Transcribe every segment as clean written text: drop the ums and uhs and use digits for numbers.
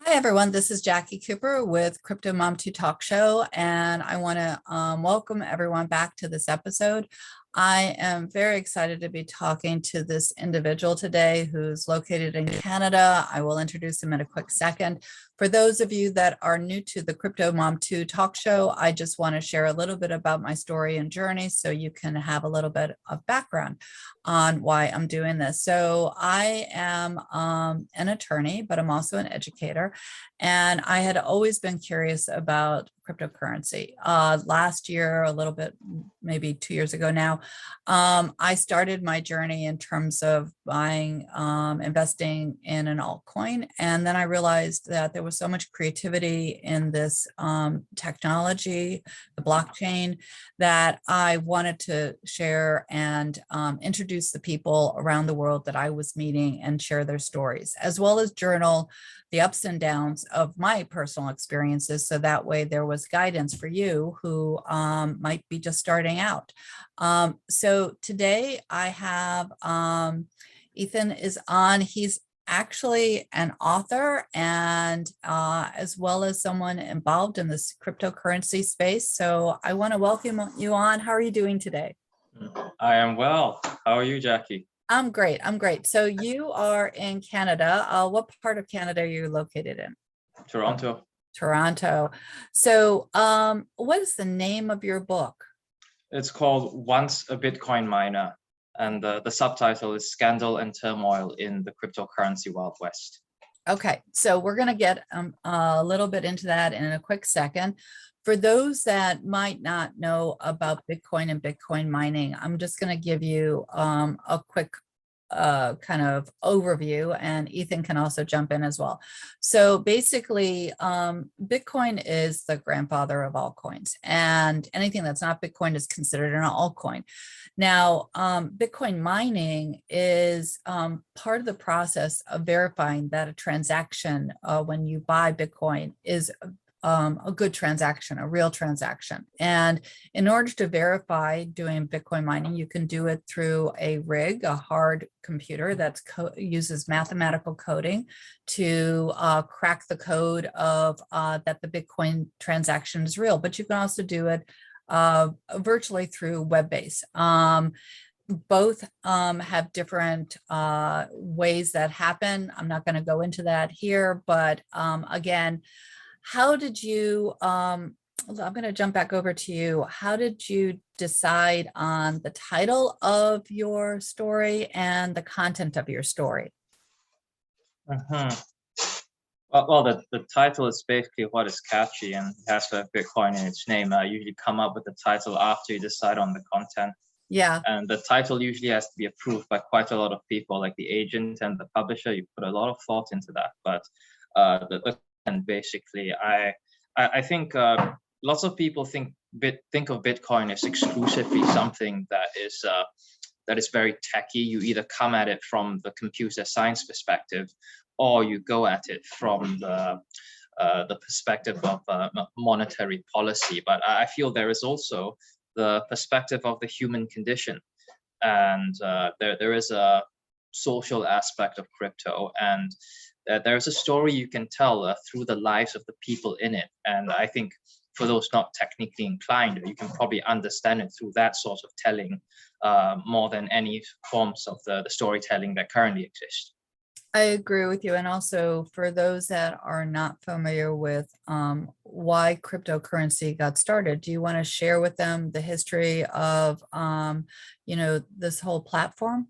Hi, everyone. This is Jacqui Cooper with CryptoMom 2 Talk Show, and I want to welcome everyone back to this episode. I am very excited to be talking to this individual today who's located in Canada. I will introduce him in a quick second. For those of you that are new to the CryptoMom 2 Talk Show, I just want to share a little bit about my story and journey so you can have a little bit of background on why I'm doing this. So I am an attorney, but I'm also an educator. And I had always been curious about cryptocurrency. Last year, a little bit, maybe 2 years ago now, I started my journey in terms of buying, investing in an altcoin. And then I realized that there was so much creativity in this technology, the blockchain, that I wanted to share and introduce the people around the world that I was meeting and share their stories, as well as journal the ups and downs of my personal experiences. So that way there was guidance for you who might be just starting out. So today I have Ethan is on. He's actually an author and as well as someone involved in this cryptocurrency space. So I want to welcome you on. How are you doing today? I am well. How are you, Jacqui? I'm great. I'm great. So you are in Canada. What part of Canada are you located in? Toronto. Toronto. So what is the name of your book? It's called Once a Bitcoin Miner, and the subtitle is Scandal and Turmoil in the Cryptocurrency Wild West. Okay, so we're going to get a little bit into that in a quick second. For those that might not know about Bitcoin and Bitcoin mining, I'm just going to give you a quick kind of overview, and Ethan can also jump in as well. So basically, Bitcoin is the grandfather of altcoins, and anything that's not Bitcoin is considered an altcoin. Now, Bitcoin mining is part of the process of verifying that a transaction when you buy Bitcoin is a good transaction, a real transaction. And in order to verify doing Bitcoin mining, you can do it through a rig, a hard computer that uses mathematical coding to crack the code of that the Bitcoin transaction is real. But you can also do it virtually through web-based. Both have different ways that happen. I'm not going to go into that here, but again, how did you, I'm going to jump back over to you. How did you decide on the title of your story and the content of your story? Well, the title is basically what is catchy and has Bitcoin in its name. I usually come up with the title after you decide on the content. Yeah. And the title usually has to be approved by quite a lot of people, like the agent and the publisher. You put a lot of thought into that. But and basically, I think lots of people think of Bitcoin as exclusively something that is very techy. You either come at it from the computer science perspective, or you go at it from the perspective of monetary policy. But I feel there is also the perspective of the human condition, and there is a social aspect of crypto, and there's a story you can tell through the lives of the people in it. And I think for those not technically inclined, you can probably understand it through that sort of telling more than any forms of the storytelling that currently exist. I agree with you. And also for those that are not familiar with why cryptocurrency got started, do you want to share with them the history of, this whole platform?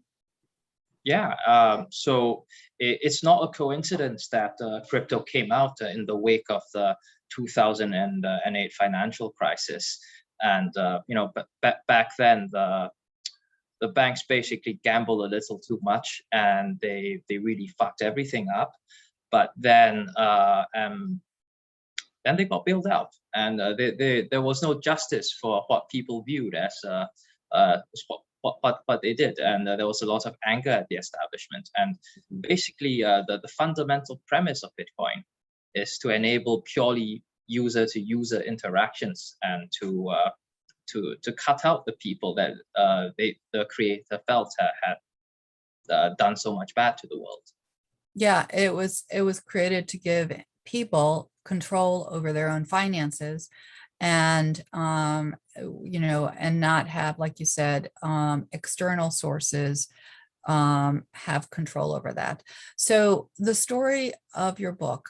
Yeah, so it's not a coincidence that crypto came out in the wake of the 2008 financial crisis. And, back then, the banks basically gambled a little too much, and they really fucked everything up. But then they got bailed out, and there was no justice for what people viewed as what they did, and there was a lot of anger at the establishment. And basically, the fundamental premise of Bitcoin is to enable purely user-to-user interactions, and to cut out the people that the creator felt had done so much bad to the world. Yeah, it was created to give people control over their own finances and, and not have, like you said, external sources have control over that. So the story of your book,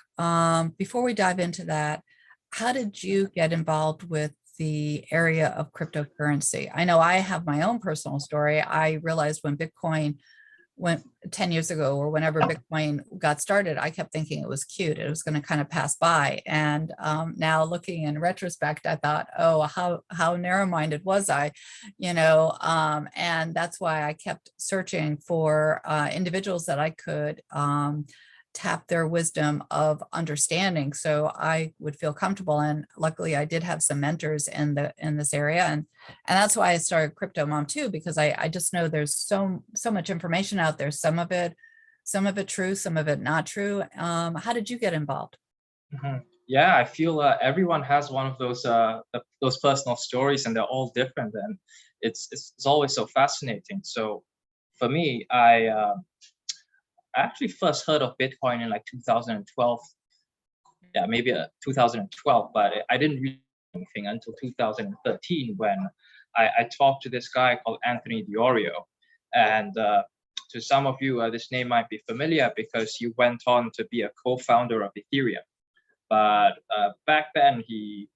before we dive into that, how did you get involved with the area of cryptocurrency? I know I have my own personal story. I realized when Bitcoin went 10 years ago, or whenever Bitcoin got started, I kept thinking it was cute. It was going to kind of pass by. And now looking in retrospect, I thought, oh, how narrow-minded was I, and that's why I kept searching for individuals that I could tap their wisdom of understanding so I would feel comfortable. And luckily I did have some mentors in this area. And that's why I started CryptoMom too, because I just know there's so much information out there, some of it true, some of it not true. How did you get involved? Yeah, I feel everyone has one of those personal stories, and they're all different, and it's always so fascinating. So for me, I actually first heard of Bitcoin in like 2012. Yeah, maybe 2012, but I didn't read anything until 2013 when I talked to this guy called Anthony Diorio. And to some of you, this name might be familiar because he went on to be a co-founder of Ethereum. But back then, he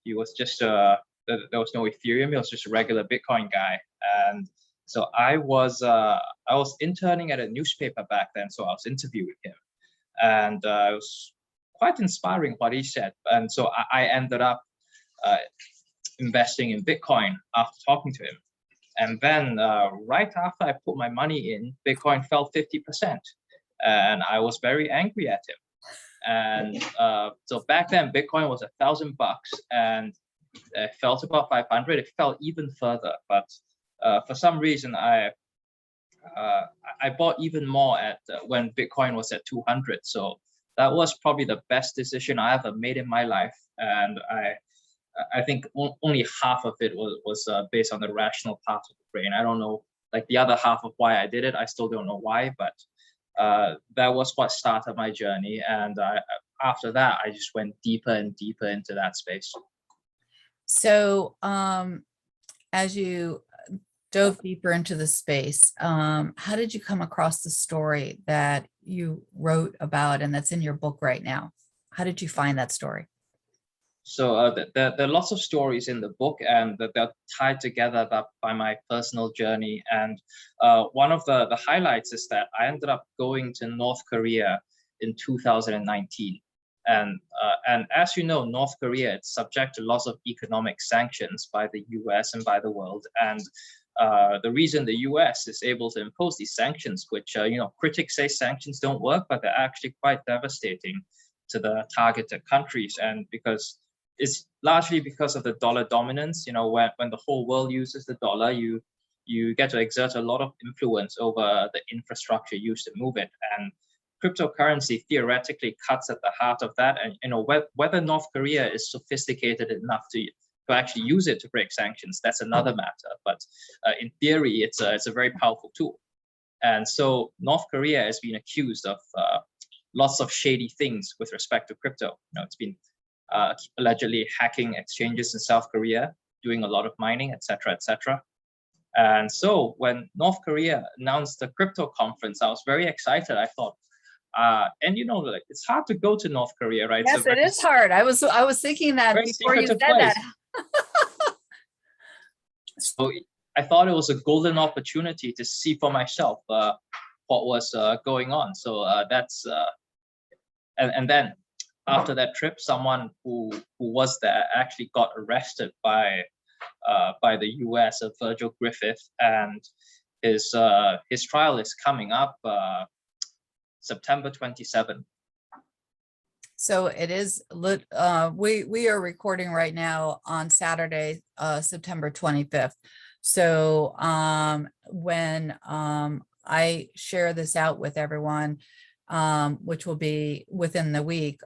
was just, there was no Ethereum, he was just a regular Bitcoin guy. And so I was interning at a newspaper back then, so I was interviewing him, and it was quite inspiring what he said. And so I ended up investing in Bitcoin after talking to him. And then right after I put my money in, Bitcoin fell 50%, and I was very angry at him. And so back then, Bitcoin was $1,000, and it fell to about 500. It fell even further, but for some reason, I bought even more at when Bitcoin was at 200. So that was probably the best decision I ever made in my life. And I think only half of it was based on the rational part of the brain. I don't know, like the other half of why I did it. I still don't know why, but that was what started my journey. And after that, I just went deeper and deeper into that space. So as you dove deeper into the space, how did you come across the story that you wrote about and that's in your book right now? How did you find that story? So there are lots of stories in the book, and they're tied together by my personal journey. And one of the highlights is that I ended up going to North Korea in 2019. And as you know, North Korea is subject to lots of economic sanctions by the US and by the world. And the reason the US is able to impose these sanctions, which, critics say sanctions don't work, but they're actually quite devastating to the targeted countries. And it's largely because of the dollar dominance. When the whole world uses the dollar, you get to exert a lot of influence over the infrastructure used to move it. And cryptocurrency theoretically cuts at the heart of that. And whether North Korea is sophisticated enough to actually use it to break sanctions, that's another matter. But in theory, it's a very powerful tool. And so North Korea has been accused of lots of shady things with respect to crypto. It's been allegedly hacking exchanges in South Korea, doing a lot of mining, etc., etc. And so when North Korea announced the crypto conference, I was very excited. I thought, it's hard to go to North Korea, right? Yes, it is hard. I was thinking that before you said that. So I thought it was a golden opportunity to see for myself what was going on. So that's and then after that trip, someone who was there actually got arrested by the US, Virgil Griffith, and his trial is coming up September 27th. So it is lit. We are recording right now on Saturday, September 25th. So when I share this out with everyone, which will be within the week,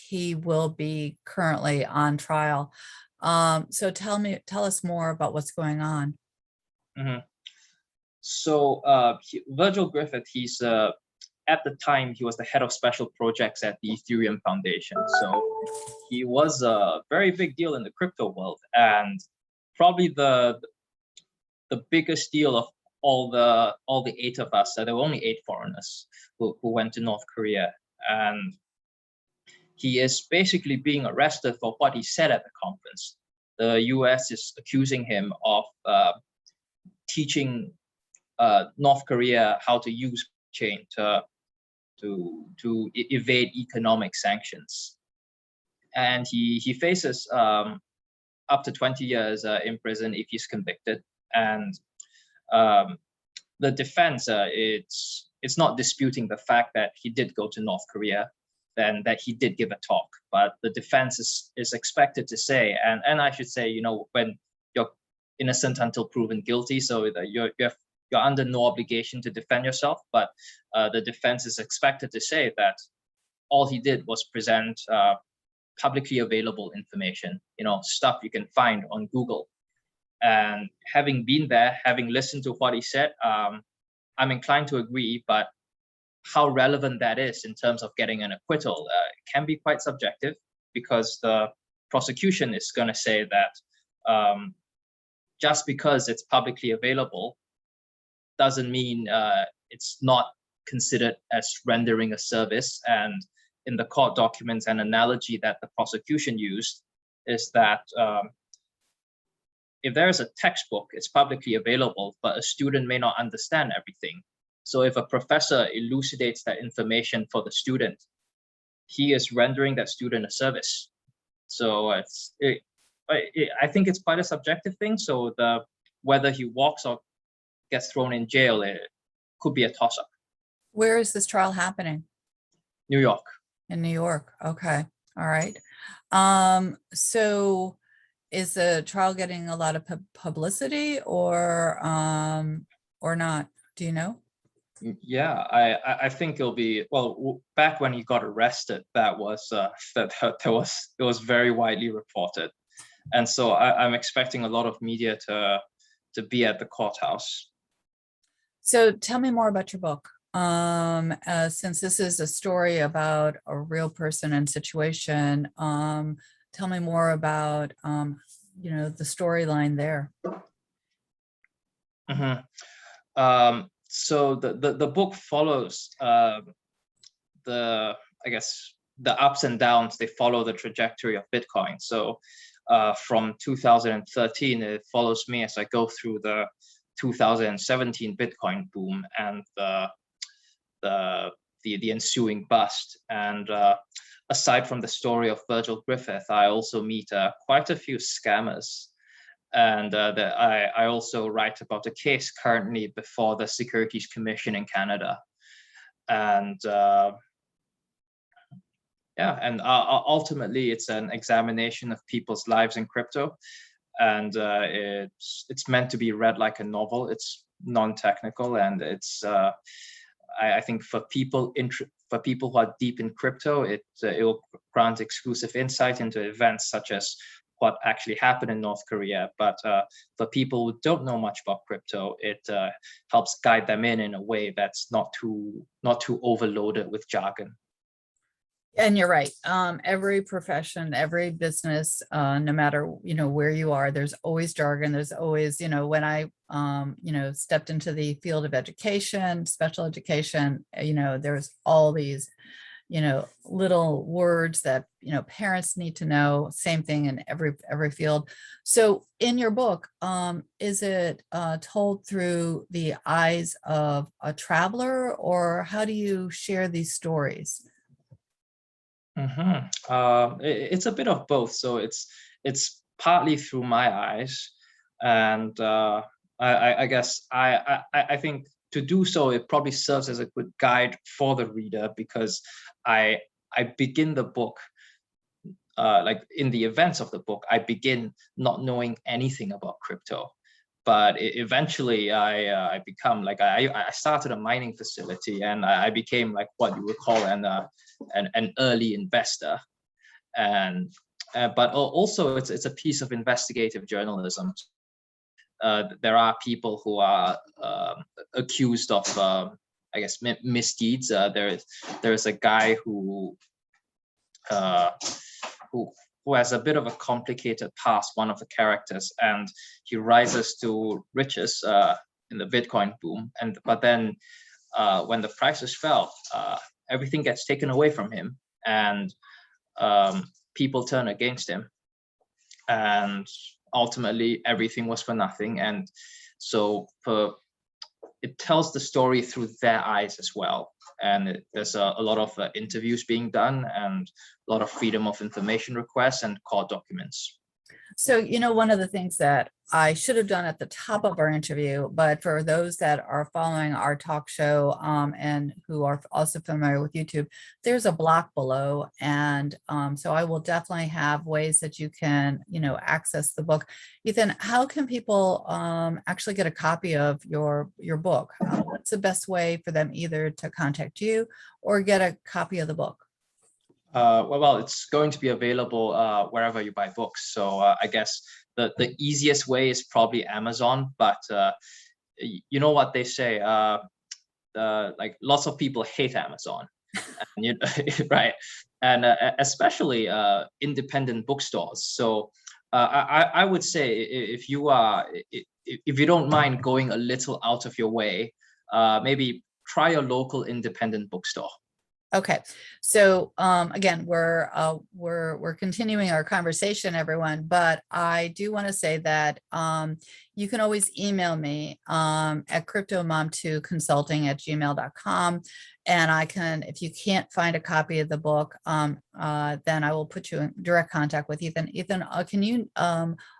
he will be currently on trial. So tell us more about what's going on. Mm-hmm. So Virgil Griffith, he's at the time, he was the head of special projects at the Ethereum Foundation. So he was a very big deal in the crypto world, and probably the biggest deal of all the eight of us. So there were only 8 foreigners who went to North Korea, and he is basically being arrested for what he said at the conference. The US is accusing him of teaching North Korea how to use blockchain to evade economic sanctions, and he faces up to 20 years in prison if he's convicted. And the defense, it's not disputing the fact that he did go to North Korea, then that he did give a talk. But the defense is expected to say, and I should say, you know, when you're innocent until proven guilty, so that you're under no obligation to defend yourself. But the defense is expected to say that all he did was present publicly available information, you know, stuff you can find on Google. And having been there, having listened to what he said, I'm inclined to agree, but how relevant that is in terms of getting an acquittal can be quite subjective, because the prosecution is going to say that just because it's publicly available doesn't mean it's not considered as rendering a service. And in the court documents, an analogy that the prosecution used is that if there is a textbook, it's publicly available, but a student may not understand everything. So if a professor elucidates that information for the student, he is rendering that student a service. So I think it's quite a subjective thing. So whether he walks or gets thrown in jail, it could be a toss-up. Where is this trial happening? New York. In New York. Okay. All right. So is the trial getting a lot of publicity or not? Do you know? Yeah, I think it'll be, well, back when he got arrested, that was it was very widely reported, and so I'm expecting a lot of media to be at the courthouse. So tell me more about your book. Since this is a story about a real person and situation, tell me more about you know, the storyline there. Mm-hmm. So the book follows I guess the ups and downs. They follow the trajectory of Bitcoin. So from 2013, it follows me as I go through the 2017 Bitcoin boom and the ensuing bust. And aside from the story of Virgil Griffith, I also meet quite a few scammers. And I also write about a case currently before the Securities Commission in Canada. And yeah, and ultimately it's an examination of people's lives in crypto. And it's meant to be read like a novel. It's non-technical, and it's I think for people who are deep in crypto, it will grant exclusive insight into events such as what actually happened in North Korea. But for people who don't know much about crypto, it helps guide them in a way that's not too overloaded with jargon. And you're right. Every profession, every business, no matter, you know, where you are, there's always jargon. There's always, you know, when I, you know, stepped into the field of education, special education, you know, there's all these, you know, little words that, you know, parents need to know. Same thing in every field. So in your book, is it told through the eyes of a traveler, or how do you share these stories? Mm-hmm. It's a bit of both. So it's partly through my eyes, and I guess I think to do so, it probably serves as a good guide for the reader, because I begin the book like in the events of the book, I begin not knowing anything about crypto. But eventually I become like, I started a mining facility, and I became like what you would call an early investor. And but also it's a piece of investigative journalism. There are people who are accused of I guess, misdeeds. There is a guy who has a bit of a complicated past, one of the characters, and he rises to riches in the Bitcoin boom. But then when the prices fell, everything gets taken away from him, and people turn against him, and ultimately everything was for nothing. And so it tells the story through their eyes as well. And there's a lot of interviews being done, and a lot of freedom of information requests and court documents. So, one of the things that I should have done at the top of our interview, but for those that are following our talk show and who are also familiar with YouTube, there's a block below. And so I will definitely have ways that you can, access the book. Ethan, how can people actually get a copy of your book? What's the best way for them either to contact you or get a copy of the book? Well, it's going to be available wherever you buy books. So I guess the easiest way is probably Amazon. But you know what they say, like lots of people hate Amazon, and, right? And especially independent bookstores. So I would say if you don't mind going a little out of your way, maybe try a local independent bookstore. Okay, so again, we're continuing our conversation, everyone, but I do want to say that you can always email me at cryptomom2consulting@gmail.com, and I can, if you can't find a copy of the book, then I will put you in direct contact with Ethan. Ethan, can you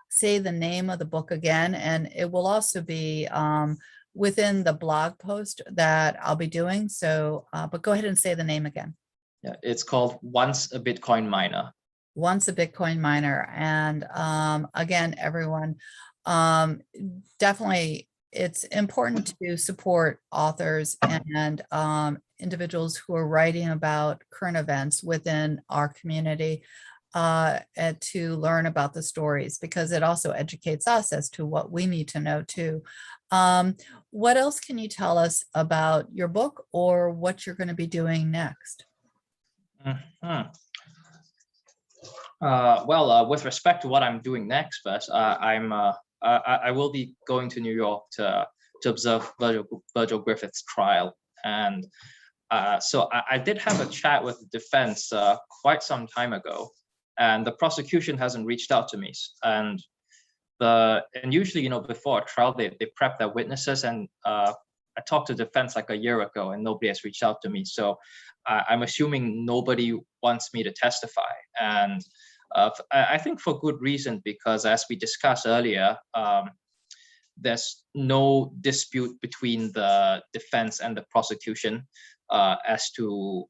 say the name of the book again? And it will also be within the blog post that I'll be doing. So, but go ahead and say the name again. Yeah, it's called Once a Bitcoin Miner. Once a Bitcoin Miner. And again, everyone, definitely it's important to support authors and individuals who are writing about current events within our community and to learn about the stories, because it also educates us as to what we need to know too. What else can you tell us about your book or what you're going to be doing next? Well, with respect to what I'm doing next, first, I will be going to New York to observe Virgil Griffith's trial, and so I did have a chat with the defense quite some time ago, and the prosecution hasn't reached out to me, and usually, before a trial, they prep their witnesses, and I talked to defense like a year ago, and nobody has reached out to me. So I'm assuming nobody wants me to testify, and I think for good reason, because as we discussed earlier, there's no dispute between the defense and the prosecution as to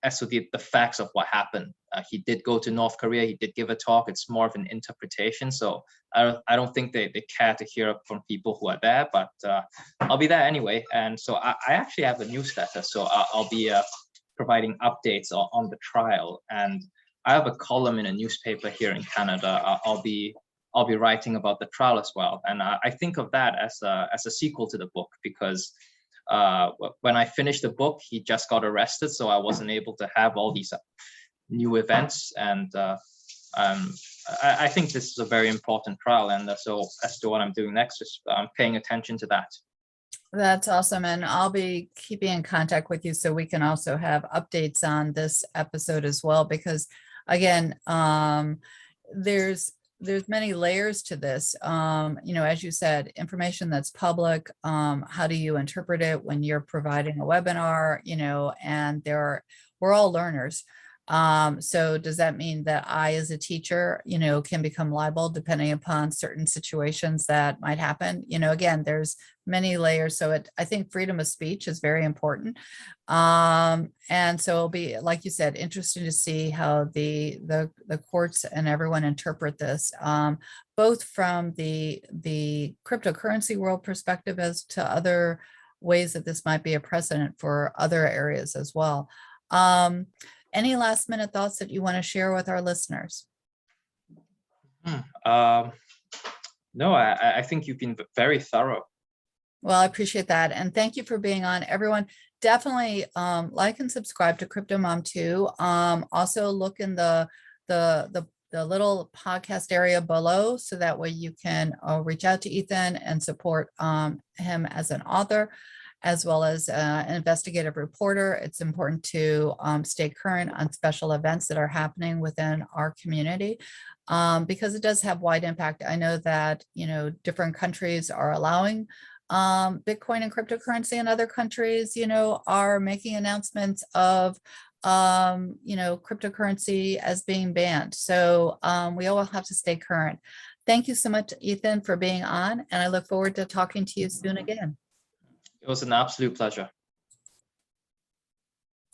the facts of what happened. He did go to North Korea. He did give a talk. It's more of an interpretation. So I don't think they care to hear from people who are there, but I'll be there anyway. And so I actually have a newsletter. So I'll be providing updates on the trial. And I have a column in a newspaper here in Canada. I'll be writing about the trial as well. And I think of that as a sequel to the book, because when I finished the book, he just got arrested, so I wasn't able to have all these new events. And I think this is a very important trial, and so as to what I'm doing next, I'm paying attention to that. That's awesome, and I'll be keeping in contact with you so we can also have updates on this episode as well, because again, there's many layers to this. As you said, information that's public, how do you interpret it when you're providing a webinar, and we're all learners. So does that mean that I, as a teacher, can become liable depending upon certain situations that might happen? Again, there's many layers. So I think freedom of speech is very important. And so it'll be, like you said, interesting to see how the courts and everyone interpret this, both from the cryptocurrency world perspective as to other ways that this might be a precedent for other areas as well. Any last minute thoughts that you want to share with our listeners? No, I think you've been very thorough. Well, I appreciate that. And thank you for being on. Everyone, definitely like and subscribe to CryptoMom too. Also look in the little podcast area below, so that way you can reach out to Ethan and support him as an author, as well as an investigative reporter. It's important to stay current on special events that are happening within our community, because it does have wide impact. I know that, different countries are allowing Bitcoin and cryptocurrency, and other countries, are making announcements of cryptocurrency as being banned. So we all have to stay current. Thank you so much, Ethan, for being on, and I look forward to talking to you soon again. It was an absolute pleasure.